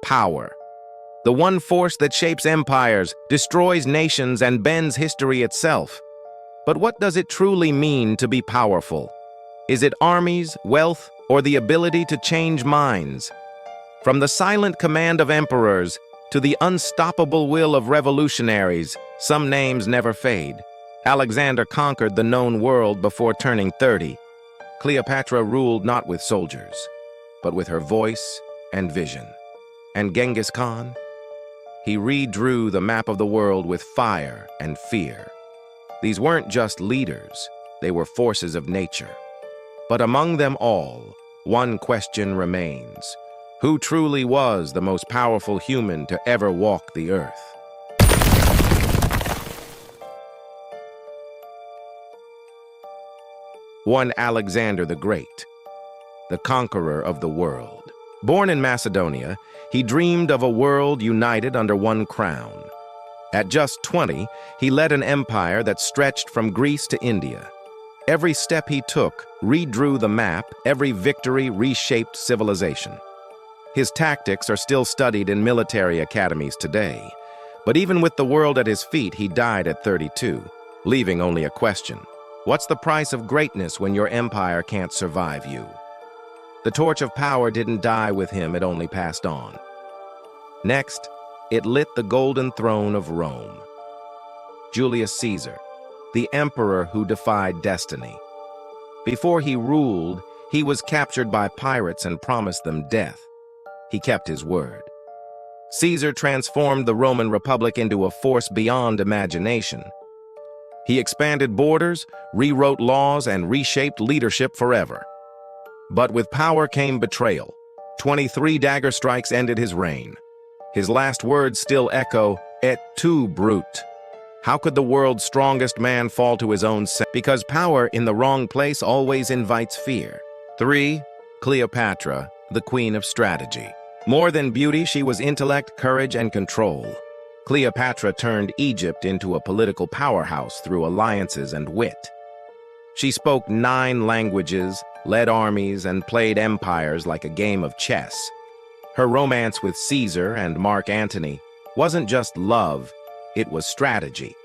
power. The one force that shapes empires, destroys nations, and bends history itself. But what does it truly mean to be powerful? Is it armies, wealth, or the ability to change minds? From the silent command of emperors to the unstoppable will of revolutionaries, some names never fade. Alexander conquered the known world before turning 30. Cleopatra ruled not with soldiers, but with her voice and vision. And Genghis Khan? He redrew the map of the world with fire and fear. These weren't just leaders, they were forces of nature. But among them all, one question remains. Who truly was the most powerful human to ever walk the earth? One Alexander the Great, the conqueror of the world. Born in Macedonia, he dreamed of a world united under one crown. At just 20, he led an empire that stretched from Greece to India. Every step he took redrew the map, every victory reshaped civilization. His tactics are still studied in military academies today. But even with the world at his feet, he died at 32, leaving only a question. What's the price of greatness when your empire can't survive you? The torch of power didn't die with him, it only passed on. Next, it lit the golden throne of Rome. Julius Caesar, the emperor who defied destiny. Before he ruled, he was captured by pirates and promised them death. He kept his word. Caesar transformed the Roman Republic into a force beyond imagination. He expanded borders, rewrote laws, and reshaped leadership forever. But with power came betrayal. 23 dagger strikes ended his reign. His last words still echo, "Et tu, brute." How could the world's strongest man fall to his own sense? Because power in the wrong place always invites fear. 3. Cleopatra, the queen of strategy. More than beauty, she was intellect, courage, and control. Cleopatra turned Egypt into a political powerhouse through alliances and wit. She spoke 9 languages, led armies, and played empires like a game of chess. Her romance with Caesar and Mark Antony wasn't just love, it was strategy.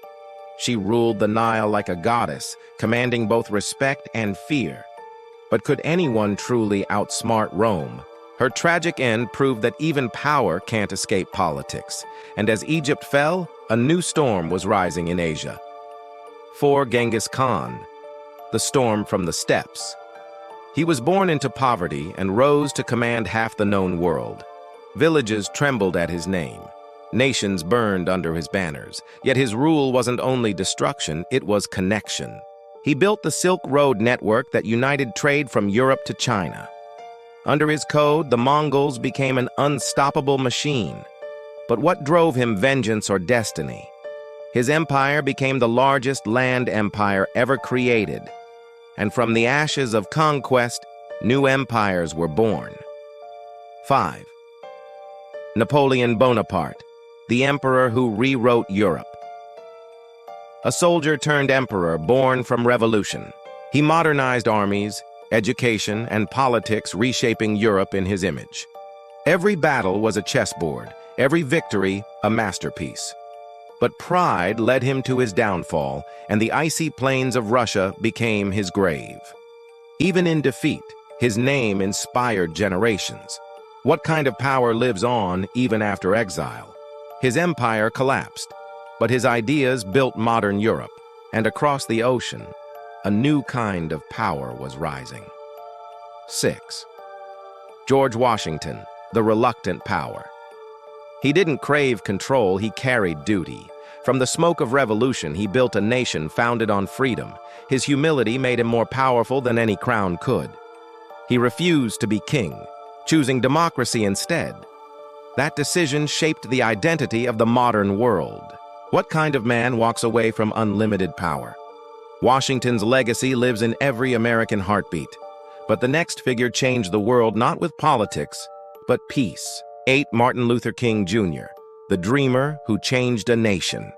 She ruled the Nile like a goddess, commanding both respect and fear. But could anyone truly outsmart Rome? Her tragic end proved that even power can't escape politics. And as Egypt fell, a new storm was rising in Asia. 4. Genghis Khan, the storm from the steppes. He was born into poverty and rose to command half the known world. Villages trembled at his name. Nations burned under his banners. Yet his rule wasn't only destruction, it was connection. He built the Silk Road network that united trade from Europe to China. Under his code, the Mongols became an unstoppable machine. But what drove him vengeance or destiny? His empire became the largest land empire ever created. And from the ashes of conquest, new empires were born. 5. Napoleon Bonaparte, the emperor who rewrote Europe. A soldier turned emperor born from revolution. He modernized armies, education, and politics, reshaping Europe in his image. Every battle was a chessboard, every victory a masterpiece. But pride led him to his downfall, and the icy plains of Russia became his grave. Even in defeat, his name inspired generations. What kind of power lives on even after exile? His empire collapsed, but his ideas built modern Europe, and across the ocean, a new kind of power was rising. 6. George Washington, the reluctant power. He didn't crave control, he carried duty. From the smoke of revolution, he built a nation founded on freedom. His humility made him more powerful than any crown could. He refused to be king, choosing democracy instead. That decision shaped the identity of the modern world. What kind of man walks away from unlimited power? Washington's legacy lives in every American heartbeat. But the next figure changed the world not with politics, but peace. 8. Martin Luther King Jr., the dreamer who changed a nation.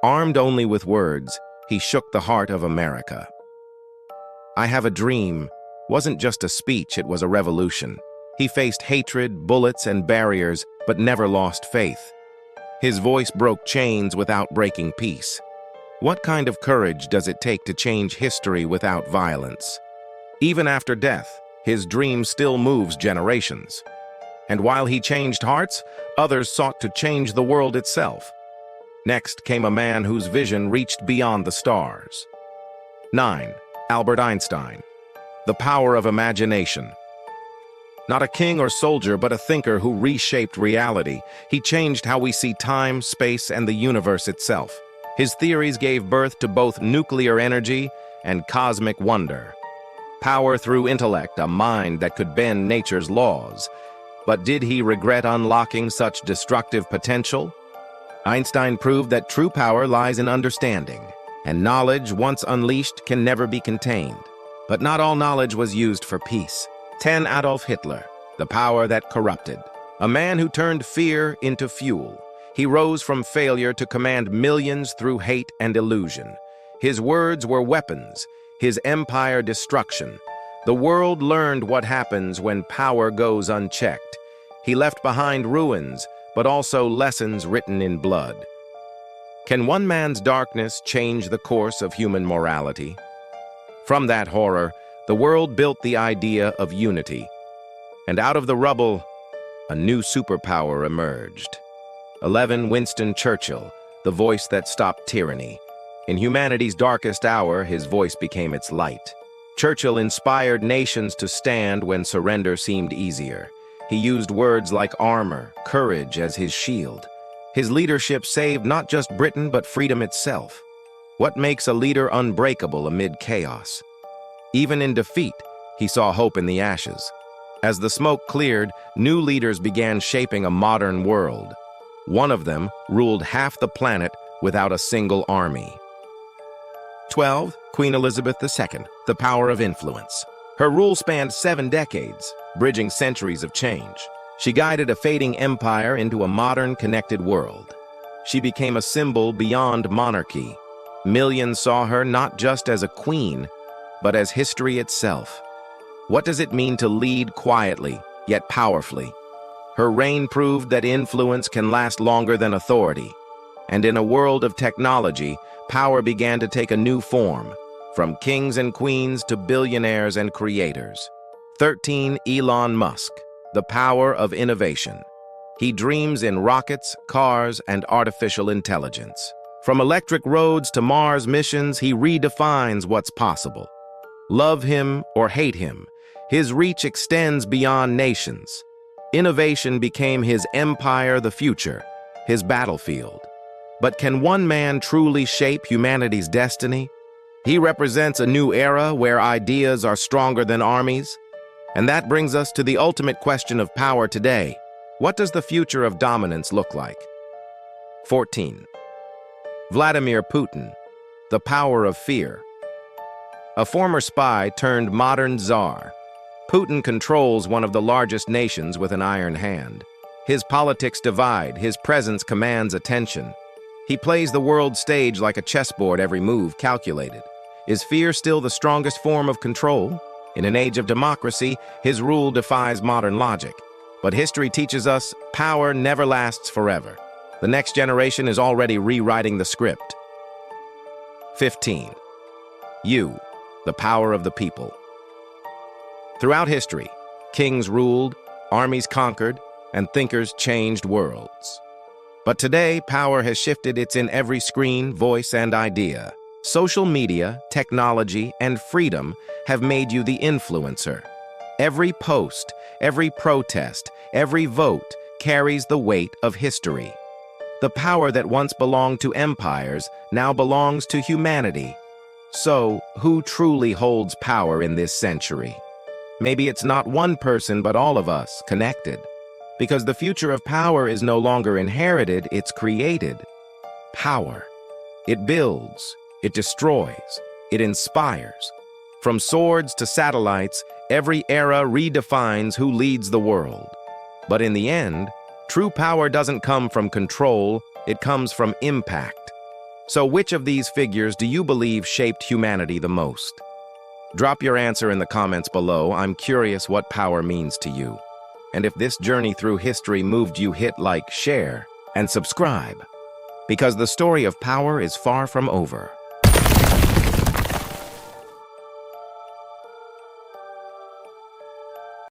Armed only with words, he shook the heart of America. "I have a dream" wasn't just a speech, it was a revolution. He faced hatred, bullets, and barriers, but never lost faith. His voice broke chains without breaking peace. What kind of courage does it take to change history without violence? Even after death, his dream still moves generations. And while he changed hearts, others sought to change the world itself. Next came a man whose vision reached beyond the stars. 9. Albert Einstein. The power of imagination. Not a king or soldier, but a thinker who reshaped reality. He changed how we see time, space, and the universe itself. His theories gave birth to both nuclear energy and cosmic wonder. Power through intellect, a mind that could bend nature's laws. But did he regret unlocking such destructive potential? Einstein proved that true power lies in understanding, and knowledge, once unleashed, can never be contained. But not all knowledge was used for peace. 10. Adolf Hitler, the power that corrupted. A man who turned fear into fuel. He rose from failure to command millions through hate and illusion. His words were weapons, his empire destruction. The world learned what happens when power goes unchecked. He left behind ruins, but also lessons written in blood. Can one man's darkness change the course of human morality? From that horror, the world built the idea of unity. And out of the rubble, a new superpower emerged. 11. Winston Churchill, the voice that stopped tyranny. In humanity's darkest hour, his voice became its light. Churchill inspired nations to stand when surrender seemed easier. He used words like armor, courage as his shield. His leadership saved not just Britain, but freedom itself. What makes a leader unbreakable amid chaos? Even in defeat, he saw hope in the ashes. As the smoke cleared, new leaders began shaping a modern world. One of them ruled half the planet without a single army. 12. Queen Elizabeth II, the power of influence. Her rule spanned 7 decades, bridging centuries of change. She guided a fading empire into a modern, connected world. She became a symbol beyond monarchy. Millions saw her not just as a queen, but as history itself. What does it mean to lead quietly, yet powerfully? Her reign proved that influence can last longer than authority. And in a world of technology, power began to take a new form, from kings and queens to billionaires and creators. 13. Elon Musk, the power of innovation. He dreams in rockets, cars, and artificial intelligence. From electric roads to Mars missions, he redefines what's possible. Love him or hate him, his reach extends beyond nations. Innovation became his empire, the future, his battlefield. But can one man truly shape humanity's destiny? He represents a new era where ideas are stronger than armies. And that brings us to the ultimate question of power today. What does the future of dominance look like? 14. Vladimir Putin, the power of fear. A former spy turned modern czar, Putin controls one of the largest nations with an iron hand. His politics divide, his presence commands attention. He plays the world stage like a chessboard, every move calculated. Is fear still the strongest form of control? In an age of democracy, his rule defies modern logic. But history teaches us power never lasts forever. The next generation is already rewriting the script. 15. You, the power of the people. Throughout history, kings ruled, armies conquered, and thinkers changed worlds. But today, power has shifted. It's in every screen, voice, and idea. Social media, technology, and freedom have made you the influencer. Every post, every protest, every vote carries the weight of history. The power that once belonged to empires now belongs to humanity. So, who truly holds power in this century? Maybe it's not one person, but all of us, connected. Because the future of power is no longer inherited, it's created. Power. It builds, it destroys, it inspires. From swords to satellites, every era redefines who leads the world. But in the end, true power doesn't come from control, it comes from impact. So which of these figures do you believe shaped humanity the most? Drop your answer in the comments below. I'm curious what power means to you. And if this journey through history moved you, hit like, share, and subscribe, because the story of power is far from over.